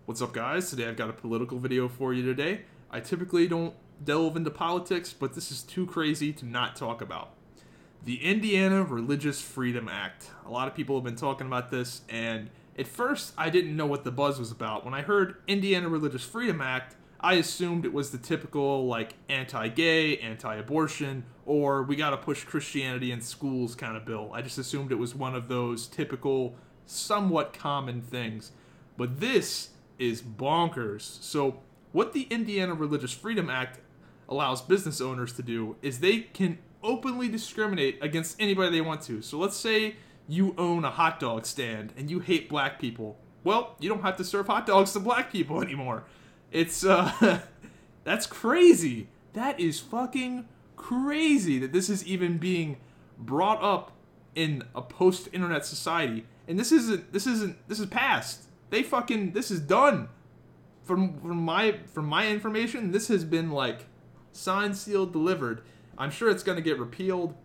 What's up, guys? Today I've got a political video for you today. I typically don't delve into politics, but this is too crazy to not talk about. The Indiana Religious Freedom Act. A lot of people have been talking about this, and at first I didn't know what the buzz was about. When I heard Indiana Religious Freedom Act, I assumed it was the typical, like, anti-gay, anti-abortion, or we gotta push Christianity in schools kind of bill. I just assumed it was one of those typical, somewhat common things. But this is bonkers. So what the Indiana Religious Freedom Act allows business owners to do is they can openly discriminate against anybody they want to. So let's say you own a hot dog stand and you hate black people. Well, you don't have to serve hot dogs to black people anymore. It's, that's crazy. That is fucking crazy that this is even being brought up in a post-internet society. And this is past. This is done. From my information, this has been, like, signed, sealed, delivered. I'm sure it's going to get repealed,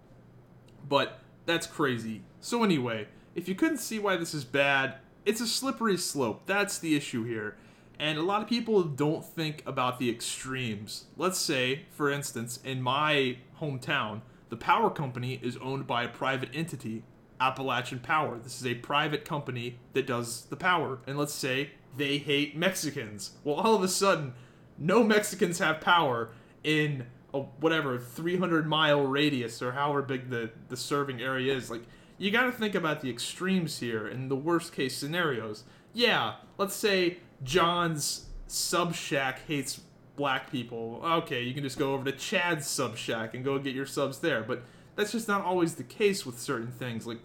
but that's crazy. So anyway, if you couldn't see why this is bad, it's a slippery slope. That's the issue here. And a lot of people don't think about the extremes. Let's say, for instance, in my hometown, the power company is owned by a private entity, Appalachian Power. This is a private company that does the power. And let's say they hate Mexicans. Well, all of a sudden, no Mexicans have power in a, whatever, 300-mile radius or however big the serving area is. Like, you gotta think about the extremes here and the worst case scenarios. Yeah, let's say John's sub shack hates black people. Okay, you can just go over to Chad's sub shack and go get your subs there. But that's just not always the case with certain things. Like,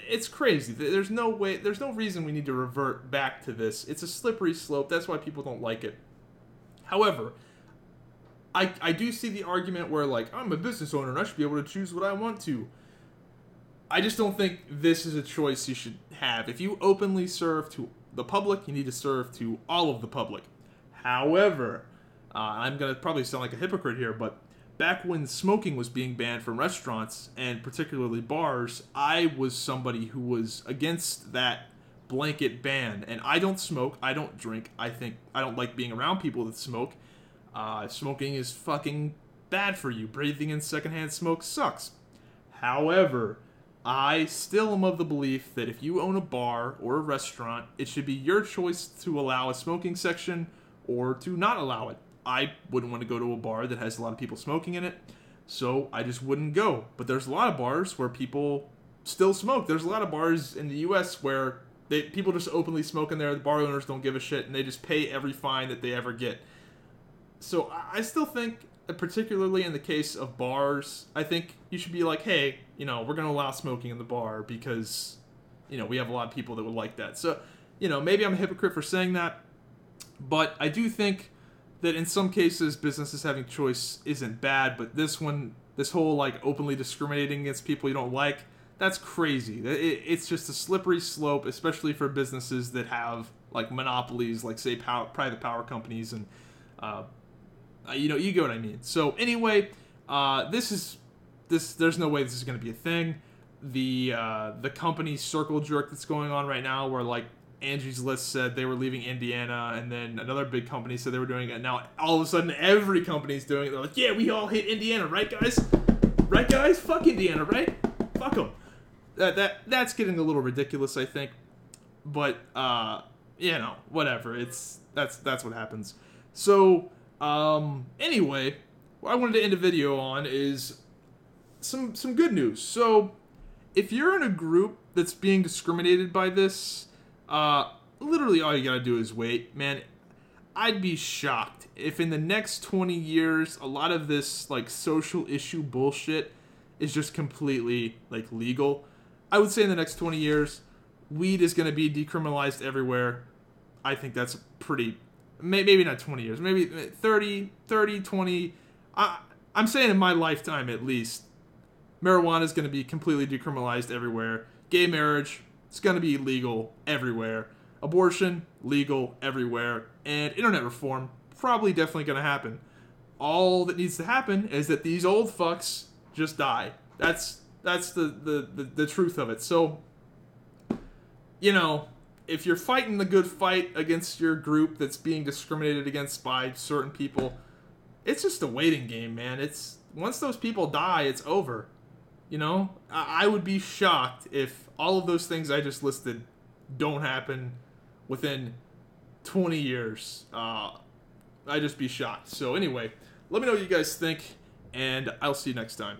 it's crazy. There's no reason we need to revert back to this. It's a slippery slope. That's why people don't like it. However, I do see the argument where, like, I'm a business owner and I should be able to choose what I want to. I just don't think this is a choice you should have. If you openly serve to the public, you need to serve to all of the public. However, I'm going to probably sound like a hypocrite here, but back when smoking was being banned from restaurants, and particularly bars, I was somebody who was against that blanket ban. And I don't smoke, I don't drink, I don't like being around people that smoke. Smoking is fucking bad for you. Breathing in secondhand smoke sucks. However, I still am of the belief that if you own a bar or a restaurant, it should be your choice to allow a smoking section or to not allow it. I wouldn't want to go to a bar that has a lot of people smoking in it, so I just wouldn't go. But there's a lot of bars where people still smoke. There's a lot of bars in the U.S. where people just openly smoke in there, the bar owners don't give a shit, and they just pay every fine that they ever get. So I still think, particularly in the case of bars, I think you should be like, hey, we're going to allow smoking in the bar because, we have a lot of people that would like that. So, maybe I'm a hypocrite for saying that, but I do think that in some cases businesses having choice isn't bad, but this whole, like, openly discriminating against people you don't like, that's crazy. It's just a slippery slope, especially for businesses that have, like, monopolies, like, say, private power companies, and you get what I mean. So anyway, there's no way this is going to be a thing. The company circle jerk that's going on right now, where, like, Angie's List said they were leaving Indiana, and then another big company said they were doing it. Now all of a sudden every company's doing it. They're like, yeah, we all hate Indiana, right, guys? Right, guys? Fuck Indiana, right? Fuck them. That's getting a little ridiculous, I think. But whatever. That's what happens. So anyway, what I wanted to end a video on is some good news. So if you're in a group that's being discriminated by this, literally all you gotta do is wait. Man, I'd be shocked if in the next 20 years a lot of this, like, social issue bullshit is just completely, like, legal. I would say in the next 20 years, weed is gonna be decriminalized everywhere. I think that's pretty, maybe not 20 years, maybe 30, 20. I'm saying in my lifetime at least, marijuana is going to be completely decriminalized everywhere. Gay marriage, it's going to be legal everywhere. Abortion, legal everywhere. And internet reform, probably definitely going to happen. All that needs to happen is that these old fucks just die. That's the truth of it. So, if you're fighting the good fight against your group that's being discriminated against by certain people, it's just a waiting game, man. It's once those people die, it's over. You know, I would be shocked if all of those things I just listed don't happen within 20 years. I'd just be shocked. So anyway, let me know what you guys think, and I'll see you next time.